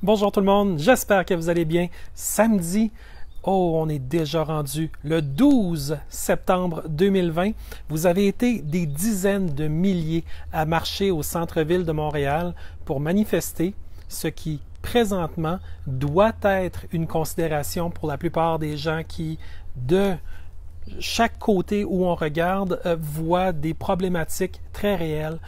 Bonjour tout le monde, j'espère que vous allez bien. Samedi, on est déjà rendu le 12 septembre 2020. Vous avez été des dizaines de milliers à marcher au centre-ville de Montréal pour manifester, ce qui présentement doit être une considération pour la plupart des gens qui, de chaque côté où on regarde, voit des problématiques très réelles,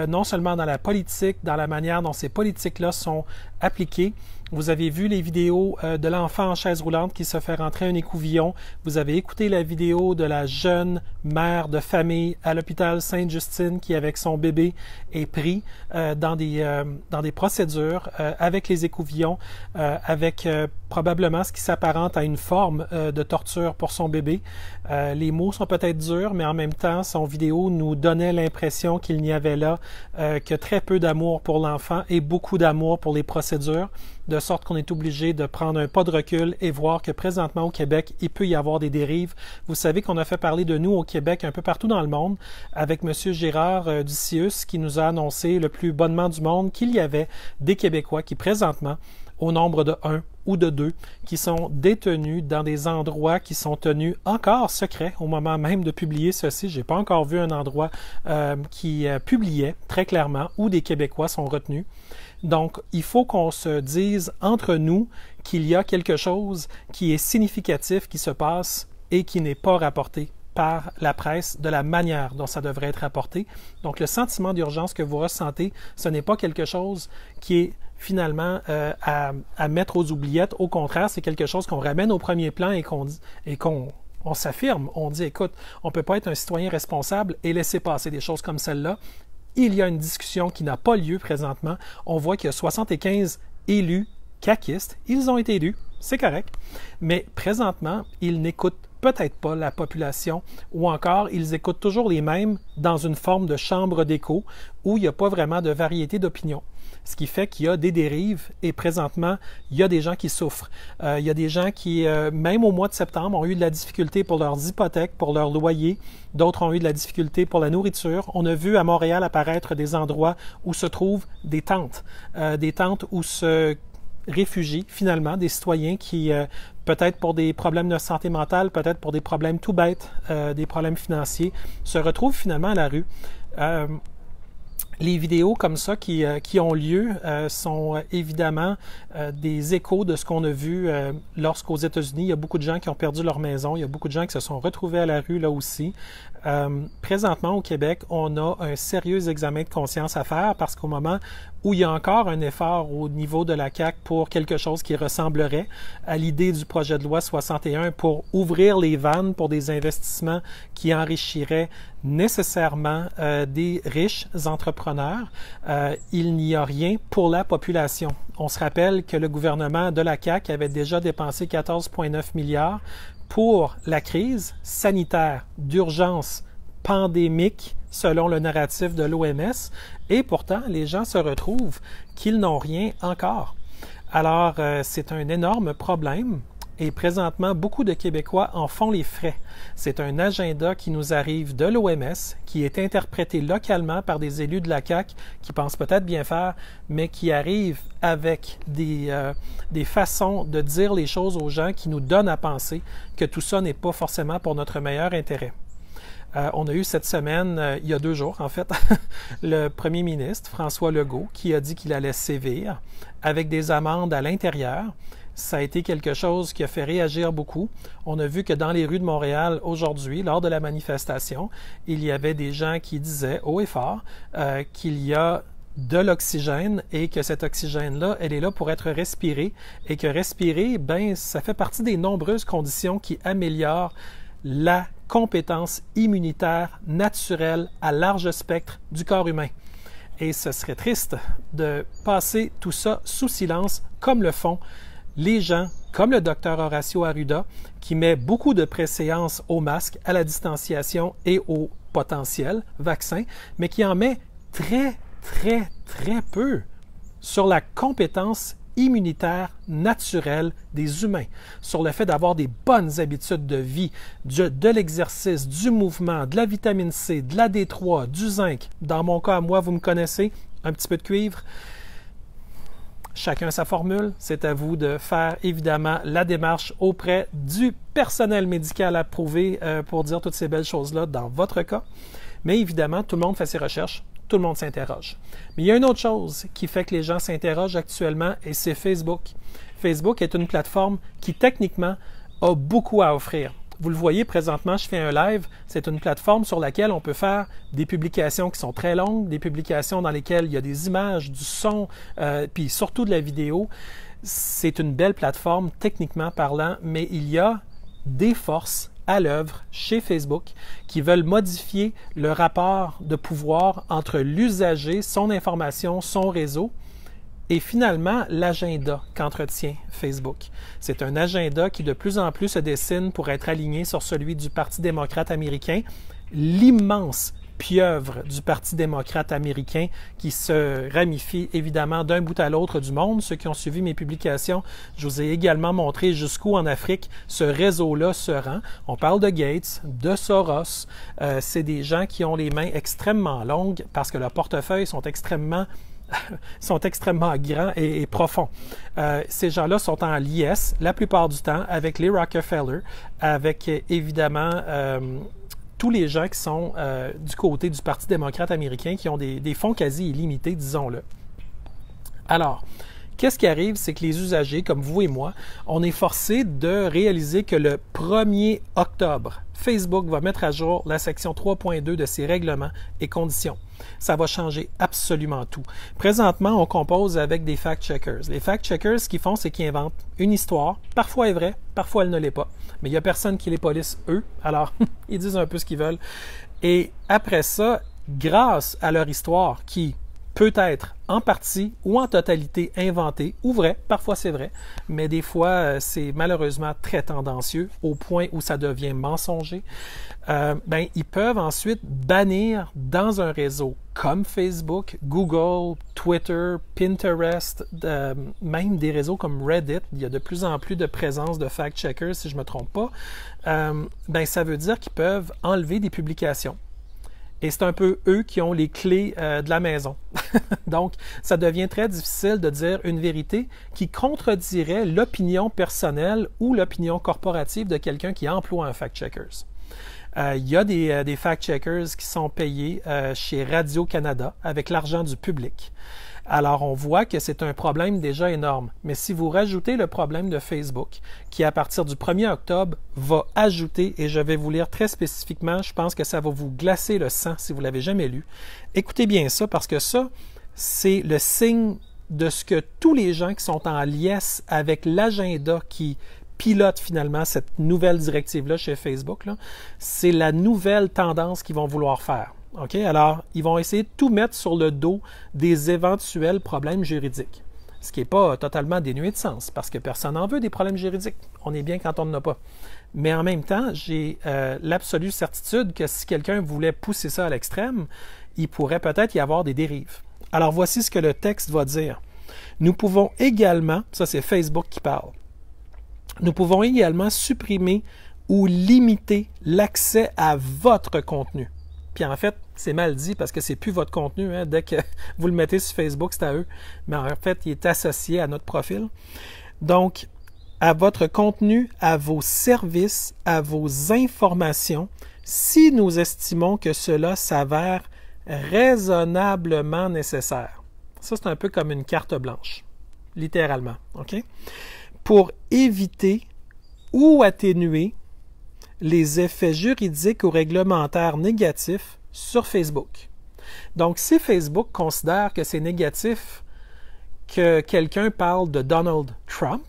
non seulement dans la politique, dans la manière dont ces politiques-là sont appliquées. Vous avez vu les vidéos de l'enfant en chaise roulante qui se fait rentrer un écouvillon. Vous avez écouté la vidéo de la jeune mère de famille à l'hôpital Sainte-Justine qui, avec son bébé, est pris dans des procédures avec les écouvillons, avec probablement ce qui s'apparente à une forme de torture pour son bébé. Les mots sont peut-être durs, mais en même temps, son vidéo nous donnait l'impression qu'il n'y avait là que très peu d'amour pour l'enfant et beaucoup d'amour pour les procédures, de sorte qu'on est obligé de prendre un pas de recul et voir que présentement au Québec, il peut y avoir des dérives. Vous savez qu'on a fait parler de nous au Québec un peu partout dans le monde avec M. Gérard du CIUS qui nous a annoncé le plus bonnement du monde qu'il y avait des Québécois qui présentement, au nombre de 1 ou de 2, qui sont détenus dans des endroits qui sont tenus encore secrets au moment même de publier ceci. Je n'ai pas encore vu un endroit qui publiait très clairement où des Québécois sont retenus. Donc, il faut qu'on se dise entre nous qu'il y a quelque chose qui est significatif qui se passe et qui n'est pas rapporté par la presse de la manière dont ça devrait être rapporté. Donc, le sentiment d'urgence que vous ressentez, ce n'est pas quelque chose qui est finalement à mettre aux oubliettes. Au contraire, c'est quelque chose qu'on ramène au premier plan et qu'on s'affirme. On dit, écoute, on ne peut pas être un citoyen responsable et laisser passer des choses comme celle-là. Il y a une discussion qui n'a pas lieu présentement. On voit qu'il y a 75 élus caquistes. Ils ont été élus, c'est correct. Mais présentement, ils n'écoutent peut-être pas la population ou encore ils écoutent toujours les mêmes dans une forme de chambre d'écho où il n'y a pas vraiment de variété d'opinion. Ce qui fait qu'il y a des dérives et présentement, il y a des gens qui souffrent. Il y a des gens qui, même au mois de septembre, ont eu de la difficulté pour leurs hypothèques, pour leur loyer. D'autres ont eu de la difficulté pour la nourriture. On a vu à Montréal apparaître des endroits où se trouvent des tentes où se réfugient finalement des citoyens qui, peut-être pour des problèmes de santé mentale, peut-être pour des problèmes tout bêtes, des problèmes financiers, se retrouvent finalement à la rue. Les vidéos comme ça qui ont lieu sont évidemment des échos de ce qu'on a vu lorsqu'aux États-Unis, il y a beaucoup de gens qui ont perdu leur maison, il y a beaucoup de gens qui se sont retrouvés à la rue là aussi. Présentement au Québec, on a un sérieux examen de conscience à faire parce qu'au moment où il y a encore un effort au niveau de la CAQ pour quelque chose qui ressemblerait à l'idée du projet de loi 61 pour ouvrir les vannes pour des investissements qui enrichiraient nécessairement des riches entrepreneurs, il n'y a rien pour la population. On se rappelle que le gouvernement de la CAQ avait déjà dépensé 14,9 milliards pour la crise sanitaire d'urgence pandémique selon le narratif de l'OMS et pourtant les gens se retrouvent qu'ils n'ont rien encore. Alors c'est un énorme problème. Et présentement, beaucoup de Québécois en font les frais. C'est un agenda qui nous arrive de l'OMS, qui est interprété localement par des élus de la CAQ qui pensent peut-être bien faire, mais qui arrivent avec des façons de dire les choses aux gens qui nous donnent à penser que tout ça n'est pas forcément pour notre meilleur intérêt. On a eu cette semaine, il y a 2 jours en fait, le premier ministre, François Legault, qui a dit qu'il allait sévir avec des amendes à l'intérieur. Ça a été quelque chose qui a fait réagir beaucoup. On a vu que dans les rues de Montréal aujourd'hui, lors de la manifestation, il y avait des gens qui disaient haut et fort qu'il y a de l'oxygène et que cet oxygène-là, elle est là pour être respirée et que respirer, ben, ça fait partie des nombreuses conditions qui améliorent la compétence immunitaire naturelle à large spectre du corps humain. Et ce serait triste de passer tout ça sous silence comme le font les gens, comme le docteur Horacio Arruda, qui met beaucoup de préséance au masque, à la distanciation et au potentiel vaccin, mais qui en met très peu sur la compétence immunitaire naturelle des humains, sur le fait d'avoir des bonnes habitudes de vie, de l'exercice, du mouvement, de la vitamine C, de la D3, du zinc. Dans mon cas, moi, vous me connaissez, un petit peu de cuivre. chacun sa formule. C'est à vous de faire évidemment la démarche auprès du personnel médical approuvé pour dire toutes ces belles choses-là dans votre cas. Mais évidemment, tout le monde fait ses recherches, tout le monde s'interroge. Mais il y a une autre chose qui fait que les gens s'interrogent actuellement et c'est Facebook. Facebook est une plateforme qui techniquement a beaucoup à offrir. Vous le voyez présentement, je fais un live. C'est une plateforme sur laquelle on peut faire des publications qui sont très longues, des publications dans lesquelles il y a des images, du son, puis surtout de la vidéo. C'est une belle plateforme techniquement parlant, mais il y a des forces à l'œuvre chez Facebook qui veulent modifier le rapport de pouvoir entre l'usager, son information, son réseau et finalement l'agenda qu'entretient Facebook. C'est un agenda qui de plus en plus se dessine pour être aligné sur celui du Parti démocrate américain, l'immense pieuvre du Parti démocrate américain qui se ramifie évidemment d'un bout à l'autre du monde. Ceux qui ont suivi mes publications, je vous ai également montré jusqu'où en Afrique ce réseau-là se rend. On parle de Gates, de Soros. C'est des gens qui ont les mains extrêmement longues parce que leurs portefeuilles sont extrêmement grands et profonds. Ces gens-là sont en liesse la plupart du temps avec les Rockefeller, avec évidemment tous les gens qui sont du côté du Parti démocrate américain qui ont des fonds quasi illimités, disons-le. Alors, qu'est-ce qui arrive, c'est que les usagers, comme vous et moi, on est forcés de réaliser que le 1er octobre, Facebook va mettre à jour la section 3.2 de ses règlements et conditions. Ça va changer absolument tout. Présentement, on compose avec des fact-checkers. Les fact-checkers, ce qu'ils font, c'est qu'ils inventent une histoire. Parfois elle est vraie, parfois elle ne l'est pas. Mais il n'y a personne qui les police, eux. Alors, ils disent un peu ce qu'ils veulent. Et après ça, grâce à leur histoire qui peut être en partie ou en totalité inventée ou vrai, parfois c'est vrai, mais des fois c'est malheureusement très tendancieux au point où ça devient mensonger, ils peuvent ensuite bannir dans un réseau comme Facebook, Google, Twitter, Pinterest, même des réseaux comme Reddit. Il y a de plus en plus de présence de fact-checkers, si je ne me trompe pas. Ça veut dire qu'ils peuvent enlever des publications. Et c'est un peu eux qui ont les clés de la maison. Donc, ça devient très difficile de dire une vérité qui contredirait l'opinion personnelle ou l'opinion corporative de quelqu'un qui emploie un fact-checkers. Il y a des fact-checkers qui sont payés chez Radio-Canada avec l'argent du public. Alors, on voit que c'est un problème déjà énorme. Mais si vous rajoutez le problème de Facebook, qui à partir du 1er octobre va ajouter, et je vais vous lire très spécifiquement, je pense que ça va vous glacer le sang si vous ne l'avez jamais lu. Écoutez bien ça, parce que ça, c'est le signe de ce que tous les gens qui sont en liesse avec l'agenda qui pilote finalement cette nouvelle directive-là chez Facebook, c'est la nouvelle tendance qu'ils vont vouloir faire. OK? Alors, ils vont essayer de tout mettre sur le dos des éventuels problèmes juridiques. Ce qui n'est pas totalement dénué de sens, parce que personne n'en veut des problèmes juridiques. On est bien quand on n'en a pas. Mais en même temps, j'ai l'absolue certitude que si quelqu'un voulait pousser ça à l'extrême, il pourrait peut-être y avoir des dérives. Alors, voici ce que le texte va dire. Nous pouvons également, ça c'est Facebook qui parle, nous pouvons également supprimer ou limiter l'accès à votre contenu. Puis en fait, c'est mal dit parce que c'est plus votre contenu. Dès que vous le mettez sur Facebook, c'est à eux. Mais en fait, il est associé à notre profil. Donc, à votre contenu, à vos services, à vos informations, si nous estimons que cela s'avère raisonnablement nécessaire. Ça, c'est un peu comme une carte blanche, littéralement. OK? Pour éviter ou atténuer les effets juridiques ou réglementaires négatifs sur Facebook. Donc, si Facebook considère que c'est négatif que quelqu'un parle de Donald Trump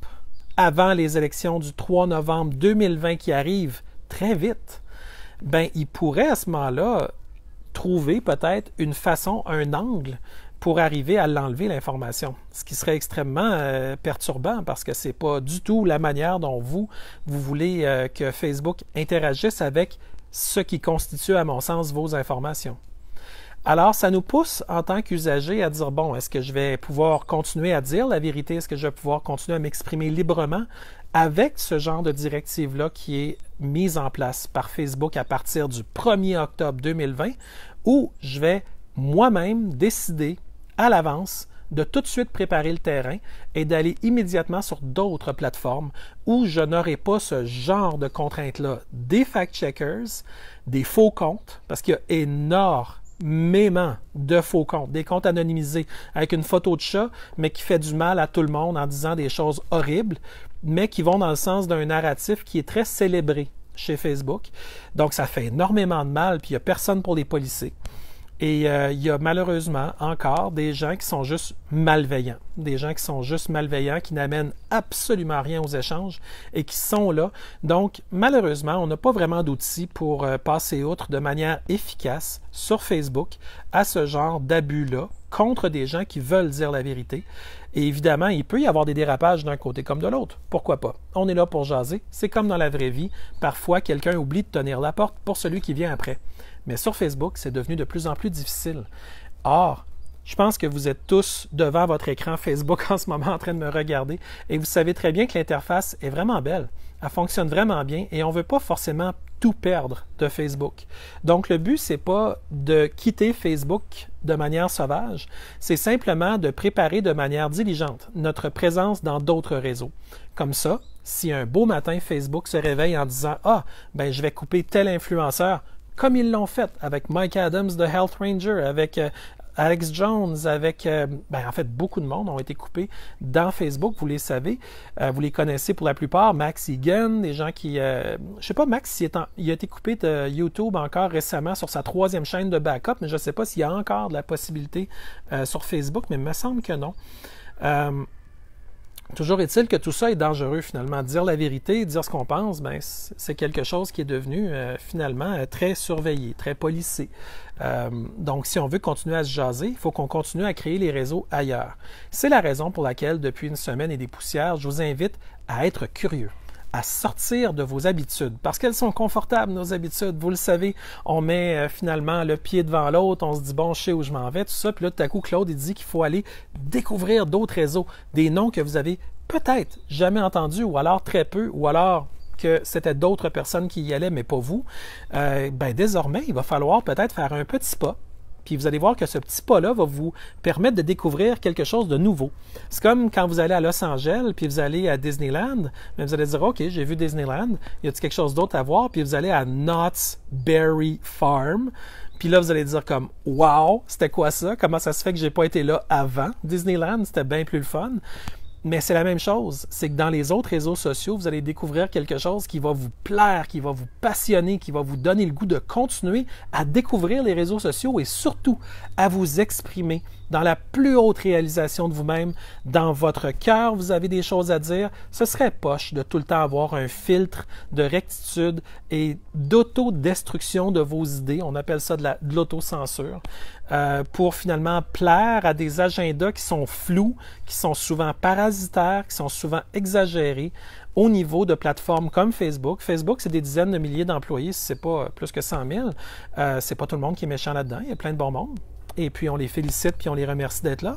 avant les élections du 3 novembre 2020 qui arrivent très vite, il pourrait à ce moment-là trouver peut-être une façon, un angle pour arriver à l'enlever, l'information. Ce qui serait extrêmement perturbant parce que ce n'est pas du tout la manière dont vous voulez que Facebook interagisse avec ce qui constitue, à mon sens, vos informations. Alors, ça nous pousse en tant qu'usagers à dire, bon, est-ce que je vais pouvoir continuer à dire la vérité? Est-ce que je vais pouvoir continuer à m'exprimer librement avec ce genre de directive-là qui est mise en place par Facebook à partir du 1er octobre 2020 où je vais moi-même décider à l'avance de tout de suite préparer le terrain et d'aller immédiatement sur d'autres plateformes où je n'aurai pas ce genre de contraintes-là. Des fact-checkers, des faux comptes, parce qu'il y a énormément de faux comptes, des comptes anonymisés avec une photo de chat, mais qui fait du mal à tout le monde en disant des choses horribles, mais qui vont dans le sens d'un narratif qui est très célébré chez Facebook. Donc, ça fait énormément de mal, puis il n'y a personne pour les policer. Et il y a malheureusement encore des gens qui sont juste malveillants. Des gens qui sont juste malveillants, qui n'amènent absolument rien aux échanges et qui sont là. Donc, malheureusement, on n'a pas vraiment d'outils pour passer outre de manière efficace sur Facebook à ce genre d'abus-là contre des gens qui veulent dire la vérité. Et évidemment, il peut y avoir des dérapages d'un côté comme de l'autre. Pourquoi pas? On est là pour jaser. C'est comme dans la vraie vie. Parfois, quelqu'un oublie de tenir la porte pour celui qui vient après. Mais sur Facebook, c'est devenu de plus en plus difficile. Or, je pense que vous êtes tous devant votre écran Facebook en ce moment en train de me regarder et vous savez très bien que l'interface est vraiment belle. Elle fonctionne vraiment bien et on ne veut pas forcément tout perdre de Facebook. Donc, le but, c'est pas de quitter Facebook de manière sauvage, c'est simplement de préparer de manière diligente notre présence dans d'autres réseaux. Comme ça, si un beau matin, Facebook se réveille en disant « Ah, ben je vais couper tel influenceur », comme ils l'ont fait avec Mike Adams de Health Ranger, avec Alex Jones, avec, en fait, beaucoup de monde ont été coupés dans Facebook, vous les savez, vous les connaissez pour la plupart, Max Igan, des gens qui, je sais pas, Max, il a été coupé de YouTube encore récemment sur sa 3e chaîne de backup, mais je ne sais pas s'il y a encore de la possibilité sur Facebook, mais il me semble que non. Toujours est-il que tout ça est dangereux finalement. Dire la vérité, dire ce qu'on pense, ben, c'est quelque chose qui est devenu finalement très surveillé, très policé. Donc si on veut continuer à se jaser, il faut qu'on continue à créer les réseaux ailleurs. C'est la raison pour laquelle depuis une semaine et des poussières, je vous invite à être curieux, à sortir de vos habitudes, parce qu'elles sont confortables, nos habitudes. Vous le savez, on met finalement le pied devant l'autre, on se dit, bon, je sais où je m'en vais, tout ça, puis là, tout à coup, Claude, il dit qu'il faut aller découvrir d'autres réseaux, des noms que vous avez peut-être jamais entendus, ou alors très peu, ou alors que c'était d'autres personnes qui y allaient, mais pas vous. Désormais, il va falloir peut-être faire un petit pas. Puis vous allez voir que ce petit pas-là va vous permettre de découvrir quelque chose de nouveau. C'est comme quand vous allez à Los Angeles, puis vous allez à Disneyland, mais vous allez dire, OK, j'ai vu Disneyland, y a-t-il quelque chose d'autre à voir? Puis vous allez à Knott's Berry Farm, puis là, vous allez dire comme, wow, c'était quoi ça? Comment ça se fait que j'ai pas été là avant Disneyland? C'était bien plus le fun. Mais c'est la même chose, c'est que dans les autres réseaux sociaux, vous allez découvrir quelque chose qui va vous plaire, qui va vous passionner, qui va vous donner le goût de continuer à découvrir les réseaux sociaux et surtout à vous exprimer dans la plus haute réalisation de vous-même. Dans votre cœur, vous avez des choses à dire. Ce serait poche de tout le temps avoir un filtre de rectitude et d'autodestruction de vos idées. On appelle ça de l'autocensure. Pour finalement plaire à des agendas qui sont flous, qui sont souvent parasitaires, qui sont souvent exagérés au niveau de plateformes comme Facebook. Facebook, c'est des dizaines de milliers d'employés, si ce n'est pas plus que 100 000. C'est pas tout le monde qui est méchant là-dedans, il y a plein de bon monde. Et puis on les félicite, puis on les remercie d'être là.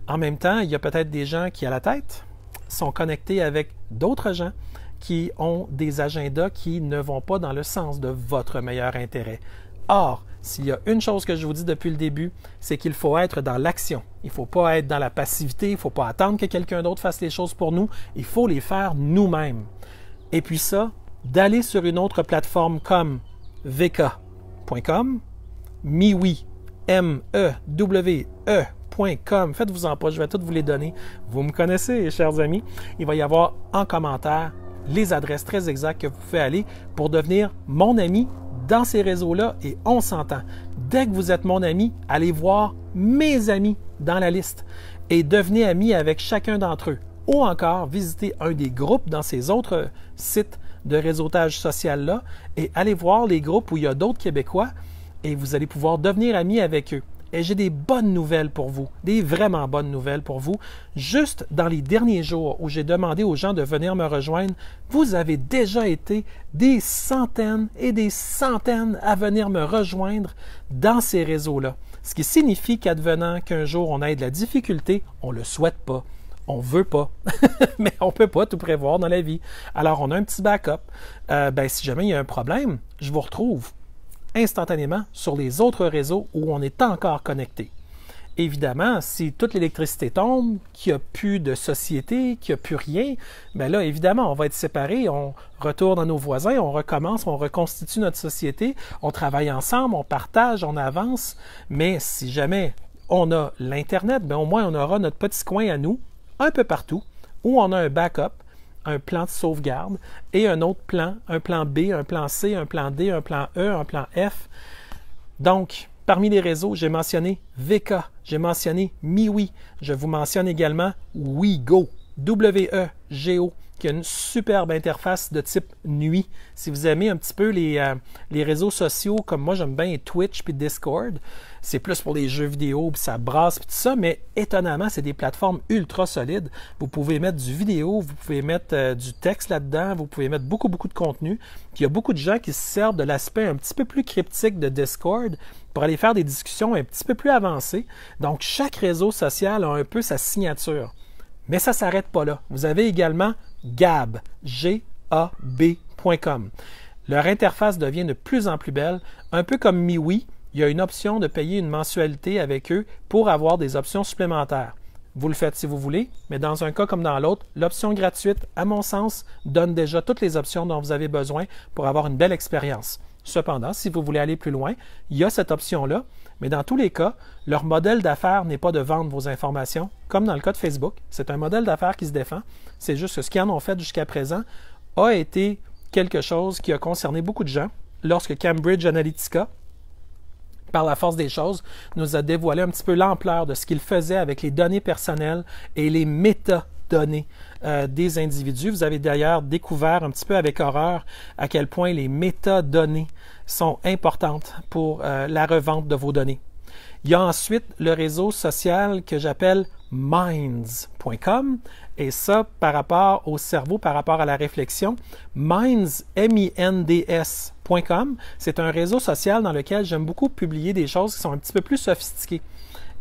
En même temps, il y a peut-être des gens qui, à la tête, sont connectés avec d'autres gens qui ont des agendas qui ne vont pas dans le sens de votre meilleur intérêt. Or, s'il y a une chose que je vous dis depuis le début, c'est qu'il faut être dans l'action. Il ne faut pas être dans la passivité, il ne faut pas attendre que quelqu'un d'autre fasse les choses pour nous, il faut les faire nous-mêmes. Et puis ça, d'aller sur une autre plateforme comme vk.com, MeWe, MEWE.com. Faites-vous-en pas, je vais toutes vous les donner. Vous me connaissez, chers amis. Il va y avoir en commentaire les adresses très exactes que vous pouvez aller pour devenir mon ami dans ces réseaux-là et on s'entend. Dès que vous êtes mon ami, allez voir mes amis dans la liste et devenez ami avec chacun d'entre eux. Ou encore, visitez un des groupes dans ces autres sites de réseautage social-là et allez voir les groupes où il y a d'autres Québécois et vous allez pouvoir devenir ami avec eux. Et j'ai des bonnes nouvelles pour vous, des vraiment bonnes nouvelles pour vous. Juste dans les derniers jours où j'ai demandé aux gens de venir me rejoindre, vous avez déjà été des centaines et des centaines à venir me rejoindre dans ces réseaux-là. Ce qui signifie qu'advenant qu'un jour on ait de la difficulté, on ne le souhaite pas. On veut pas, mais on peut pas tout prévoir dans la vie. Alors, on a un petit backup. Si jamais il y a un problème, je vous retrouve instantanément sur les autres réseaux où on est encore connecté. Évidemment, si toute l'électricité tombe, qu'il n'y a plus de société, qu'il n'y a plus rien, bien là, évidemment, on va être séparés, on retourne à nos voisins, on recommence, on reconstitue notre société, on travaille ensemble, on partage, on avance. Mais si jamais on a l'Internet, bien au moins on aura notre petit coin à nous, un peu partout, où on a un backup, un plan de sauvegarde et un autre plan, un plan B, un plan C, un plan D, un plan E, un plan F. Donc, parmi les réseaux, j'ai mentionné VK, j'ai mentionné MeWe, je vous mentionne également WeGo, W-E-G-O, qui a une superbe interface de type nuit. Si vous aimez un petit peu les réseaux sociaux, comme moi j'aime bien Twitch puis Discord, c'est plus pour les jeux vidéo, puis ça brasse puis tout ça, mais étonnamment, c'est des plateformes ultra solides. Vous pouvez mettre du vidéo, vous pouvez mettre du texte là-dedans, vous pouvez mettre beaucoup de contenu. Puis il y a beaucoup de gens qui se servent de l'aspect un petit peu plus cryptique de Discord pour aller faire des discussions un petit peu plus avancées. Donc, chaque réseau social a un peu sa signature. Mais ça ne s'arrête pas là. Vous avez également Gab, G-A-B.com. Leur interface devient de plus en plus belle, un peu comme MeWe. Il y a une option de payer une mensualité avec eux pour avoir des options supplémentaires. Vous le faites si vous voulez, mais dans un cas comme dans l'autre, l'option gratuite, à mon sens, donne déjà toutes les options dont vous avez besoin pour avoir une belle expérience. Cependant, si vous voulez aller plus loin, il y a cette option-là, mais dans tous les cas, leur modèle d'affaires n'est pas de vendre vos informations, comme dans le cas de Facebook. C'est un modèle d'affaires qui se défend. C'est juste que ce qu'ils en ont fait jusqu'à présent a été quelque chose qui a concerné beaucoup de gens lorsque Cambridge Analytica, par la force des choses, nous a dévoilé un petit peu l'ampleur de ce qu'il faisait avec les données personnelles et les métadonnées des individus. Vous avez d'ailleurs découvert un petit peu avec horreur à quel point les métadonnées sont importantes pour la revente de vos données. Il y a ensuite le réseau social que j'appelle Minds.com, et ça, par rapport au cerveau, par rapport à la réflexion, Minds, M-I-N-D-S.com, c'est un réseau social dans lequel j'aime beaucoup publier des choses qui sont un petit peu plus sophistiquées.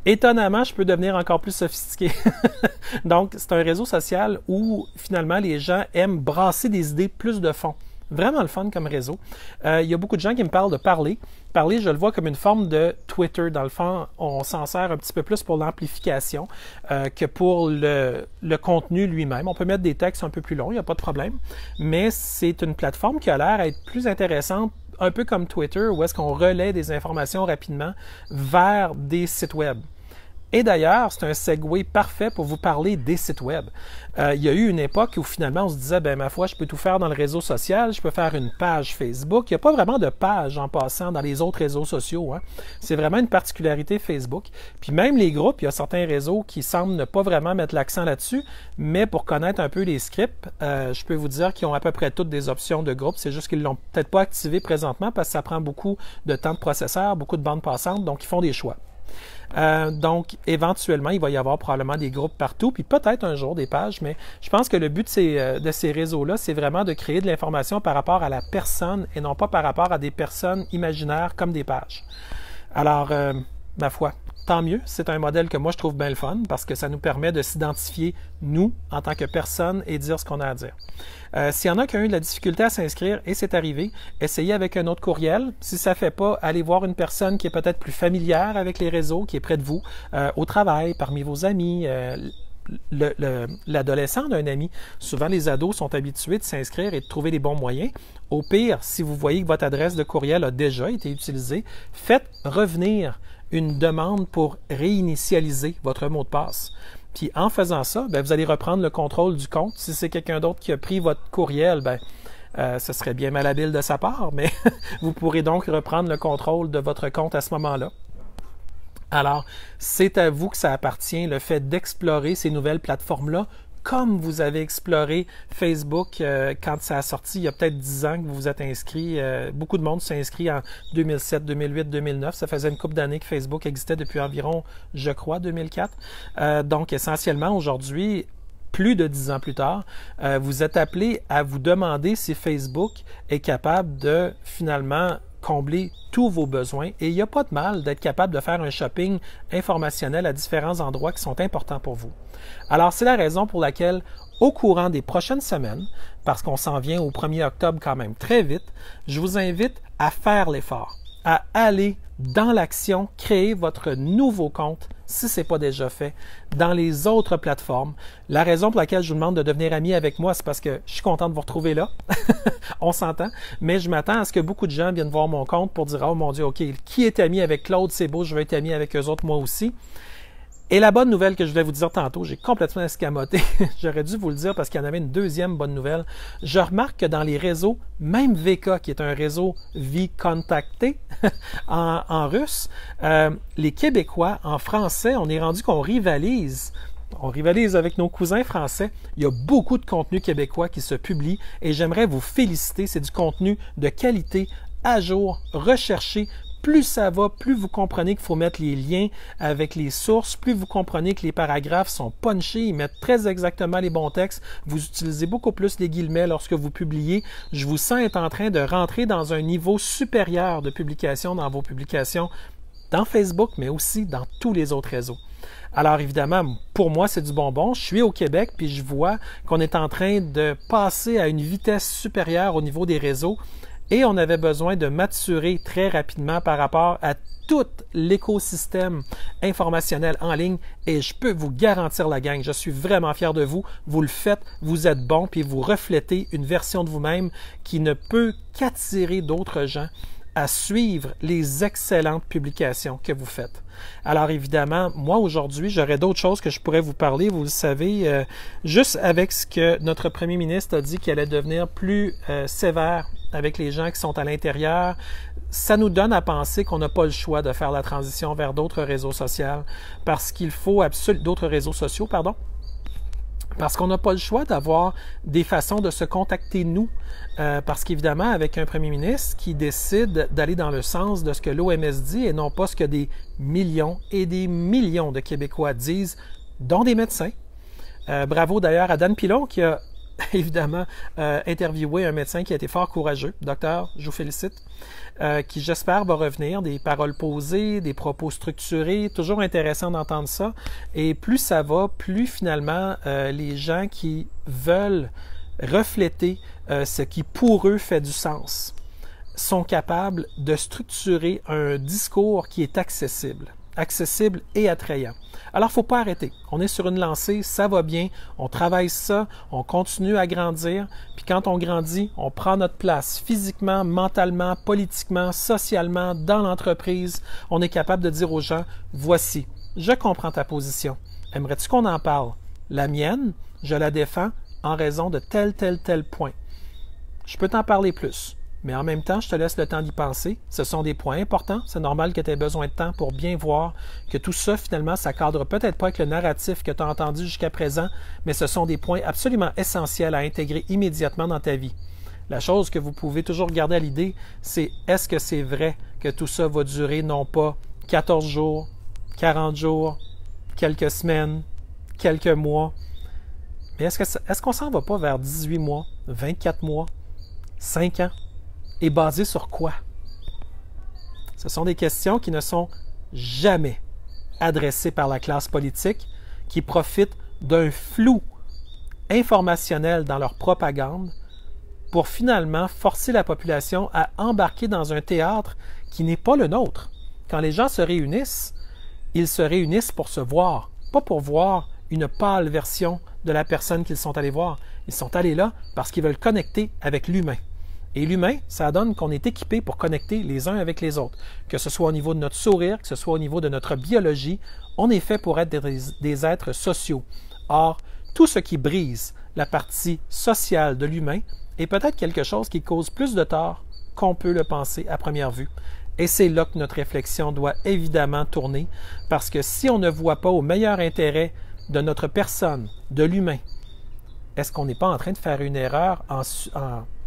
Étonnamment, je peux devenir encore plus sophistiqué. Donc, c'est un réseau social où, finalement, les gens aiment brasser des idées plus de fond. Vraiment le fun comme réseau. Il y a beaucoup de gens qui me parlent de Parler. Parler, je le vois comme une forme de Twitter. Dans le fond, on s'en sert un petit peu plus pour l'amplification que pour le contenu lui-même. On peut mettre des textes un peu plus longs, il n'y a pas de problème. Mais c'est une plateforme qui a l'air d'être plus intéressante, un peu comme Twitter, où est-ce qu'on relaie des informations rapidement vers des sites web. Et d'ailleurs, c'est un segue parfait pour vous parler des sites web. Il y a eu une époque où finalement on se disait, ben ma foi, je peux tout faire dans le réseau social, je peux faire une page Facebook. Il n'y a pas vraiment de page en passant dans les autres réseaux sociaux. Hein. C'est vraiment une particularité Facebook. Puis même les groupes, il y a certains réseaux qui semblent ne pas vraiment mettre l'accent là-dessus, mais pour connaître un peu les scripts, je peux vous dire qu'ils ont à peu près toutes des options de groupe. C'est juste qu'ils ne l'ont peut-être pas activé présentement parce que ça prend beaucoup de temps de processeur, beaucoup de bandes passantes, donc ils font des choix. Donc, éventuellement, il va y avoir probablement des groupes partout, puis peut-être un jour des pages, mais je pense que le but de ces réseaux-là, c'est vraiment de créer de l'information par rapport à la personne et non pas par rapport à des personnes imaginaires comme des pages. Alors, ma foi, tant mieux. C'est un modèle que moi, je trouve bien le fun parce que ça nous permet de s'identifier, nous, en tant que personne et dire ce qu'on a à dire. S'il y en a qui ont eu de la difficulté à s'inscrire, et c'est arrivé, essayez avec un autre courriel. Si ça ne fait pas, allez voir une personne qui est peut-être plus avec les réseaux, qui est près de vous, au travail, parmi vos amis, l'adolescent d'un ami. Souvent, les ados sont habitués de s'inscrire et de trouver les bons moyens. Au pire, si vous voyez que votre adresse de courriel a déjà été utilisée, faites revenir une demande pour réinitialiser votre mot de passe. Puis en faisant ça, bien, vous allez reprendre le contrôle du compte. Si c'est quelqu'un d'autre qui a pris votre courriel, bien, ce serait bien malhabile de sa part, mais vous pourrez donc reprendre le contrôle de votre compte à ce moment-là. Alors, c'est à vous que ça appartient, le fait d'explorer ces nouvelles plateformes-là, comme vous avez exploré Facebook quand ça a sorti il y a peut-être 10 ans que vous vous êtes inscrit. Beaucoup de monde s'est inscrit en 2007, 2008, 2009. Ça faisait une couple d'années que Facebook existait depuis environ, je crois, 2004. Donc, essentiellement, aujourd'hui, plus de 10 ans plus tard, vous êtes appelé à vous demander si Facebook est capable de finalement combler tous vos besoins. Et il n'y a pas de mal d'être capable de faire un shopping informationnel à différents endroits qui sont importants pour vous. Alors, c'est la raison pour laquelle, au courant des prochaines semaines, parce qu'on s'en vient au 1er octobre quand même très vite, je vous invite à faire l'effort, à aller dans l'action, créer votre nouveau compte si ce n'est pas déjà fait, dans les autres plateformes. La raison pour laquelle je vous demande de devenir ami avec moi, c'est parce que je suis content de vous retrouver là. On s'entend. Mais je m'attends à ce que beaucoup de gens viennent voir mon compte pour dire « Oh mon Dieu, OK, qui est ami avec Claude? C'est beau, je veux être ami avec eux autres, moi aussi. » Et la bonne nouvelle que je voulais vous dire tantôt, j'ai complètement escamoté, j'aurais dû vous le dire parce qu'il y en avait une deuxième bonne nouvelle. Je remarque que dans les réseaux, même VK, qui est un réseau VKontakte en russe, les Québécois, en français, on est rendu qu'on rivalise. On rivalise avec nos cousins français. Il y a beaucoup de contenu québécois qui se publie et j'aimerais vous féliciter. C'est du contenu de qualité, à jour, recherché. Plus ça va, plus vous comprenez qu'il faut mettre les liens avec les sources, plus vous comprenez que les paragraphes sont punchés, ils mettent très exactement les bons textes, vous utilisez beaucoup plus les guillemets lorsque vous publiez. Je vous sens être en train de rentrer dans un niveau supérieur de publication dans vos publications, dans Facebook, mais aussi dans tous les autres réseaux. Alors évidemment, pour moi, c'est du bonbon. Je suis au Québec, puis je vois qu'on est en train de passer à une vitesse supérieure au niveau des réseaux. Et on avait besoin de maturer très rapidement par rapport à tout l'écosystème informationnel en ligne et je peux vous garantir la gang, je suis vraiment fier de vous, vous le faites, vous êtes bon puis vous reflétez une version de vous-même qui ne peut qu'attirer d'autres gens à suivre les excellentes publications que vous faites. Alors évidemment, moi aujourd'hui, j'aurais d'autres choses que je pourrais vous parler, vous le savez, juste avec ce que notre premier ministre a dit qu'il allait devenir plus sévère avec les gens qui sont à l'intérieur, ça nous donne à penser qu'on n'a pas le choix de faire la transition vers d'autres réseaux sociaux parce qu'il faut d'autres réseaux sociaux, pardon, parce qu'on n'a pas le choix d'avoir des façons de se contacter nous, parce qu'évidemment, avec un premier ministre qui décide d'aller dans le sens de ce que l'OMS dit et non pas ce que des millions et des millions de Québécois disent, dont des médecins. Bravo d'ailleurs à Dan Pilon qui a évidemment interviewé un médecin qui a été fort courageux. Docteur, je vous félicite, qui j'espère va revenir, des paroles posées, des propos structurés, toujours intéressant d'entendre ça. Et plus ça va, plus finalement les gens qui veulent refléter ce qui pour eux fait du sens sont capables de structurer un discours qui est accessible et attrayant. Alors, il ne faut pas arrêter. On est sur une lancée, ça va bien, on travaille ça, on continue à grandir, puis quand on grandit, on prend notre place physiquement, mentalement, politiquement, socialement, dans l'entreprise. On est capable de dire aux gens, voici, je comprends ta position. Aimerais-tu qu'on en parle? La mienne, je la défends en raison de tel point. Je peux t'en parler plus. Mais en même temps, je te laisse le temps d'y penser. Ce sont des points importants. C'est normal que tu aies besoin de temps pour bien voir que tout ça, finalement, ça cadre peut-être pas avec le narratif que tu as entendu jusqu'à présent, mais ce sont des points absolument essentiels à intégrer immédiatement dans ta vie. La chose que vous pouvez toujours garder à l'idée, c'est est-ce que c'est vrai que tout ça va durer non pas 14 jours, 40 jours, quelques semaines, quelques mois, mais est-ce qu'on s'en va pas vers 18 mois, 24 mois, 5 ans? Et basé sur quoi? Ce sont des questions qui ne sont jamais adressées par la classe politique, qui profitent d'un flou informationnel dans leur propagande pour finalement forcer la population à embarquer dans un théâtre qui n'est pas le nôtre. Quand les gens se réunissent, ils se réunissent pour se voir, pas pour voir une pâle version de la personne qu'ils sont allés voir. Ils sont allés là parce qu'ils veulent connecter avec l'humain. Et l'humain, ça donne qu'on est équipé pour connecter les uns avec les autres. Que ce soit au niveau de notre sourire, que ce soit au niveau de notre biologie, on est fait pour être des êtres sociaux. Or, tout ce qui brise la partie sociale de l'humain est peut-être quelque chose qui cause plus de tort qu'on peut le penser à première vue. Et c'est là que notre réflexion doit évidemment tourner, parce que si on ne voit pas au meilleur intérêt de notre personne, de l'humain, est-ce qu'on n'est pas en train de faire une erreur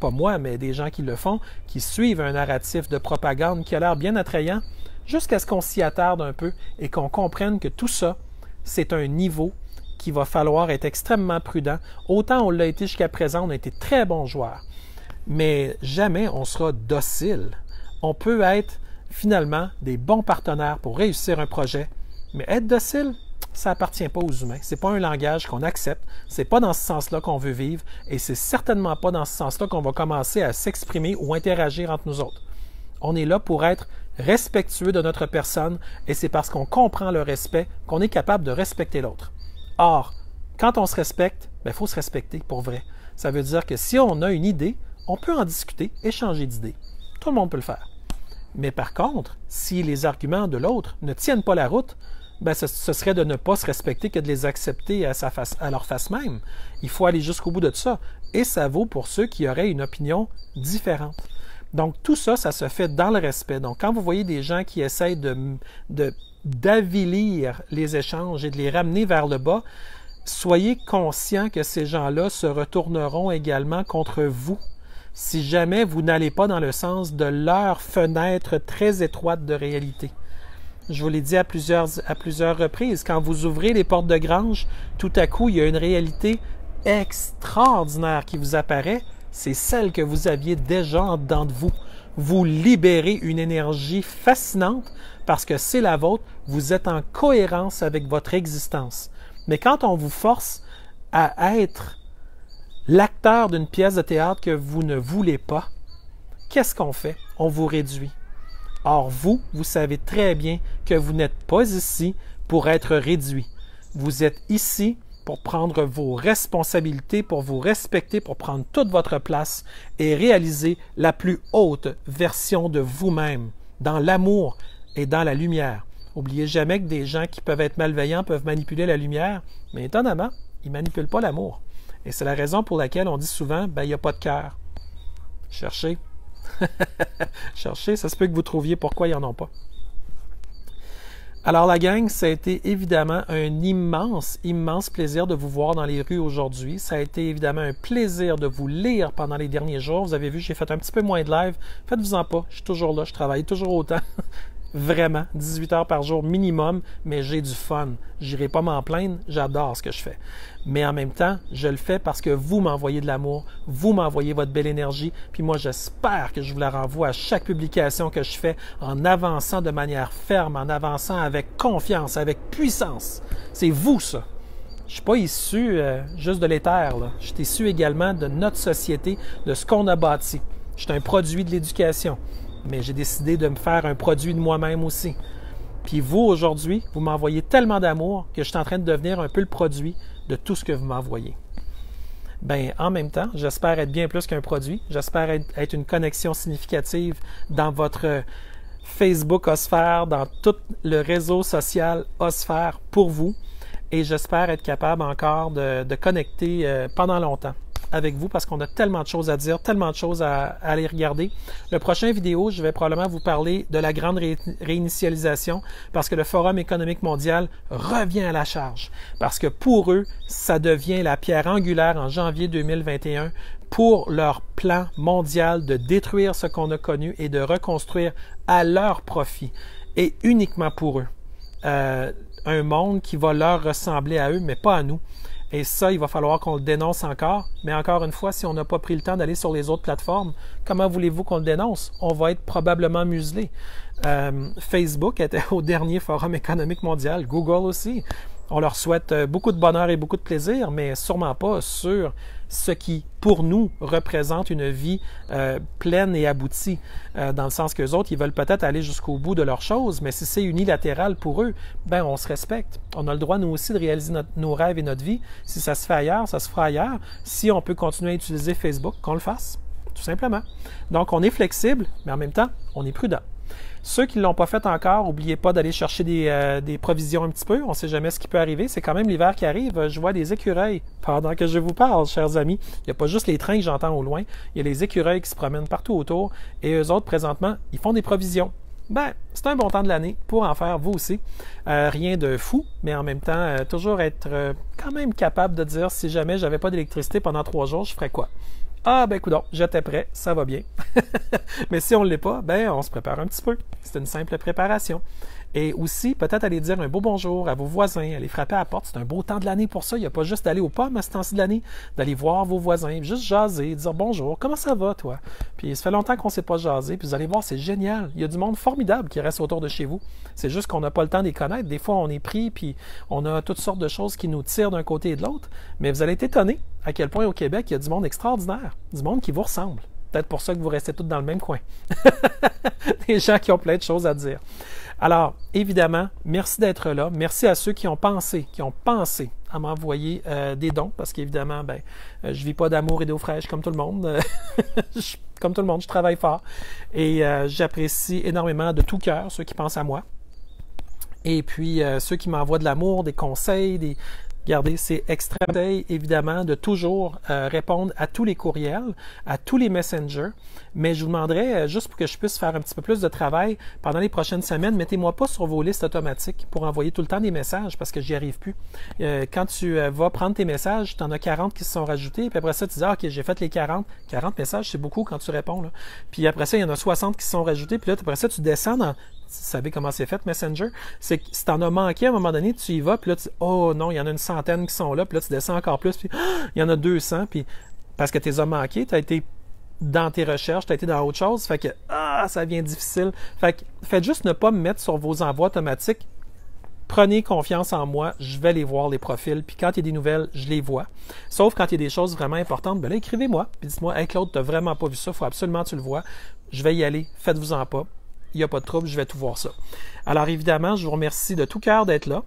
pas moi, mais des gens qui le font, qui suivent un narratif de propagande qui a l'air bien attrayant, jusqu'à ce qu'on s'y attarde un peu et qu'on comprenne que tout ça, c'est un niveau qu'il va falloir être extrêmement prudent. Autant on l'a été jusqu'à présent, on a été très bons joueurs, mais jamais on sera docile. On peut être finalement des bons partenaires pour réussir un projet, mais être docile, ça n'appartient pas aux humains. Ce n'est pas un langage qu'on accepte. Ce n'est pas dans ce sens-là qu'on veut vivre et c'est certainement pas dans ce sens-là qu'on va commencer à s'exprimer ou interagir entre nous autres. On est là pour être respectueux de notre personne et c'est parce qu'on comprend le respect qu'on est capable de respecter l'autre. Or, quand on se respecte, il faut se respecter pour vrai. Ça veut dire que si on a une idée, on peut en discuter, échanger d'idées. Tout le monde peut le faire. Mais par contre, si les arguments de l'autre ne tiennent pas la route, ce serait de ne pas se respecter que de les accepter à leur face même. Il faut aller jusqu'au bout de ça. Et ça vaut pour ceux qui auraient une opinion différente. Donc, tout ça, ça se fait dans le respect. Donc, quand vous voyez des gens qui essayent d'avilir les échanges et de les ramener vers le bas, soyez conscients que ces gens-là se retourneront également contre vous si jamais vous n'allez pas dans le sens de leur fenêtre très étroite de réalité. Je vous l'ai dit à plusieurs reprises, quand vous ouvrez les portes de grange, tout à coup, il y a une réalité extraordinaire qui vous apparaît, c'est celle que vous aviez déjà en dedans de vous. Vous libérez une énergie fascinante parce que c'est la vôtre, vous êtes en cohérence avec votre existence. Mais quand on vous force à être l'acteur d'une pièce de théâtre que vous ne voulez pas, qu'est-ce qu'on fait? On vous réduit. Or, vous savez très bien que vous n'êtes pas ici pour être réduit. Vous êtes ici pour prendre vos responsabilités, pour vous respecter, pour prendre toute votre place et réaliser la plus haute version de vous-même, dans l'amour et dans la lumière. N'oubliez jamais que des gens qui peuvent être malveillants peuvent manipuler la lumière, mais étonnamment, ils ne manipulent pas l'amour. Et c'est la raison pour laquelle on dit souvent, il n'y a pas de cœur. Cherchez. Cherchez, ça se peut que vous trouviez pourquoi ils n'en ont pas. Alors la gang, ça a été évidemment un immense, immense plaisir de vous voir dans les rues aujourd'hui. Ça a été évidemment un plaisir de vous lire pendant les derniers jours. Vous avez vu, j'ai fait un petit peu moins de live. Faites-vous-en pas, je suis toujours là, je travaille toujours autant. Vraiment, 18 heures par jour minimum, mais j'ai du fun. J'irai pas m'en plaindre, j'adore ce que je fais. Mais en même temps, je le fais parce que vous m'envoyez de l'amour, vous m'envoyez votre belle énergie, puis moi j'espère que je vous la renvoie à chaque publication que je fais en avançant de manière ferme, en avançant avec confiance, avec puissance. C'est vous ça. Je suis pas issu juste de l'éther, là. Je suis issu également de notre société, de ce qu'on a bâti. Je suis un produit de l'éducation. Mais j'ai décidé de me faire un produit de moi-même aussi. Puis vous, aujourd'hui, vous m'envoyez tellement d'amour que je suis en train de devenir un peu le produit de tout ce que vous m'envoyez. En même temps, j'espère être bien plus qu'un produit. J'espère être une connexion significative dans votre Facebook Osphère, dans tout le réseau social Osphère pour vous. Et j'espère être capable encore de connecter pendant longtemps avec vous parce qu'on a tellement de choses à dire, tellement de choses à aller regarder. Le prochain vidéo, je vais probablement vous parler de la grande réinitialisation parce que le Forum économique mondial revient à la charge. Parce que pour eux, ça devient la pierre angulaire en janvier 2021 pour leur plan mondial de détruire ce qu'on a connu et de reconstruire à leur profit et uniquement pour eux. Un monde qui va leur ressembler à eux, mais pas à nous. Et ça, il va falloir qu'on le dénonce encore. Mais encore une fois, si on n'a pas pris le temps d'aller sur les autres plateformes, comment voulez-vous qu'on le dénonce? On va être probablement muselé. Facebook était au dernier Forum économique mondial, Google aussi. On leur souhaite beaucoup de bonheur et beaucoup de plaisir, mais sûrement pas sur ce qui, pour nous, représente une vie pleine et aboutie. Dans le sens qu'eux autres, ils veulent peut-être aller jusqu'au bout de leurs choses, mais si c'est unilatéral pour eux, on se respecte. On a le droit, nous aussi, de réaliser nos rêves et notre vie. Si ça se fait ailleurs, ça se fera ailleurs. Si on peut continuer à utiliser Facebook, qu'on le fasse, tout simplement. Donc, on est flexible, mais en même temps, on est prudent. Ceux qui ne l'ont pas fait encore, n'oubliez pas d'aller chercher des provisions un petit peu. On ne sait jamais ce qui peut arriver. C'est quand même l'hiver qui arrive. Je vois des écureuils pendant que je vous parle, chers amis. Il n'y a pas juste les trains que j'entends au loin. Il y a les écureuils qui se promènent partout autour. Et eux autres, présentement, ils font des provisions. C'est un bon temps de l'année pour en faire, vous aussi. Rien de fou, mais en même temps, toujours être quand même capable de dire si jamais j'avais pas d'électricité pendant 3 jours, je ferais quoi? Ah, coudonc, j'étais prêt, ça va bien. Mais si on ne l'est pas, on se prépare un petit peu. C'est une simple préparation. Et aussi, peut-être aller dire un beau bonjour à vos voisins, aller frapper à la porte. C'est un beau temps de l'année pour ça. Il n'y a pas juste d'aller aux pommes à ce temps-ci de l'année, d'aller voir vos voisins, juste jaser, dire bonjour, comment ça va, toi? Puis ça fait longtemps qu'on ne s'est pas jaser, puis vous allez voir, c'est génial. Il y a du monde formidable qui reste autour de chez vous. C'est juste qu'on n'a pas le temps de les connaître. Des fois, on est pris, puis on a toutes sortes de choses qui nous tirent d'un côté et de l'autre. Mais vous allez être étonnés à quel point au Québec, il y a du monde extraordinaire, du monde qui vous ressemble. Peut-être pour ça que vous restez tous dans le même coin. Des gens qui ont plein de choses à dire. Alors, évidemment, merci d'être là. Merci à ceux qui ont pensé à m'envoyer des dons, parce qu'évidemment, je vis pas d'amour et d'eau fraîche comme tout le monde. Comme tout le monde, je travaille fort. Et j'apprécie énormément de tout cœur ceux qui pensent à moi. Et puis, ceux qui m'envoient de l'amour, des conseils, Regardez, c'est extrêmement évidemment de toujours répondre à tous les courriels, à tous les messengers, mais je vous demanderais, juste pour que je puisse faire un petit peu plus de travail pendant les prochaines semaines, mettez-moi pas sur vos listes automatiques pour envoyer tout le temps des messages parce que j'y arrive plus. Quand tu vas prendre tes messages, tu en as 40 qui se sont rajoutés, puis après ça, tu dis, OK, j'ai fait les 40. 40 messages, c'est beaucoup quand tu réponds, là. Puis après ça, il y en a 60 qui se sont rajoutés, puis là, après ça, tu descends dans... Vous savez comment c'est fait, Messenger? C'est que si t'en as manqué à un moment donné, tu y vas, puis là, tu dis, oh non, il y en a une centaine qui sont là, puis là, tu descends encore plus, puis il y en a 200, puis parce que tu les as manqués, tu as été dans tes recherches, tu as été dans autre chose, fait que, ça devient difficile. Fait que, faites juste ne pas me mettre sur vos envois automatiques. Prenez confiance en moi, je vais les voir, les profils, puis quand il y a des nouvelles, je les vois. Sauf quand il y a des choses vraiment importantes, ben là, écrivez-moi, puis dites-moi, hey Claude, t'as vraiment pas vu ça, faut absolument que tu le vois. Je vais y aller, faites-vous-en pas. Il n'y a pas de trouble, je vais tout voir ça. Alors évidemment, je vous remercie de tout cœur d'être là.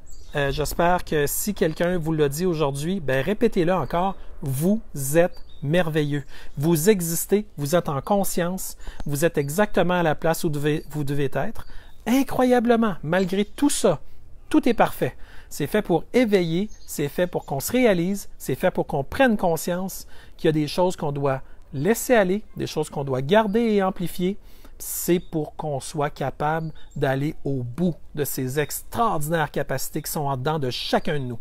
J'espère que si quelqu'un vous l'a dit aujourd'hui, répétez-le encore, vous êtes merveilleux. Vous existez, vous êtes en conscience, vous êtes exactement à la place où vous devez être. Incroyablement, malgré tout ça, tout est parfait. C'est fait pour éveiller, c'est fait pour qu'on se réalise, c'est fait pour qu'on prenne conscience qu'il y a des choses qu'on doit laisser aller, des choses qu'on doit garder et amplifier. C'est pour qu'on soit capable d'aller au bout de ces extraordinaires capacités qui sont en dedans de chacun de nous.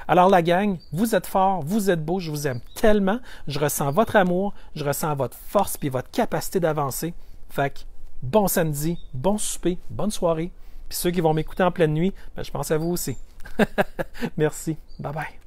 Alors la gang, vous êtes forts, vous êtes beaux, je vous aime tellement, je ressens votre amour, je ressens votre force et votre capacité d'avancer. Fait que bon samedi, bon souper, bonne soirée. Puis ceux qui vont m'écouter en pleine nuit, je pense à vous aussi. Merci. Bye bye.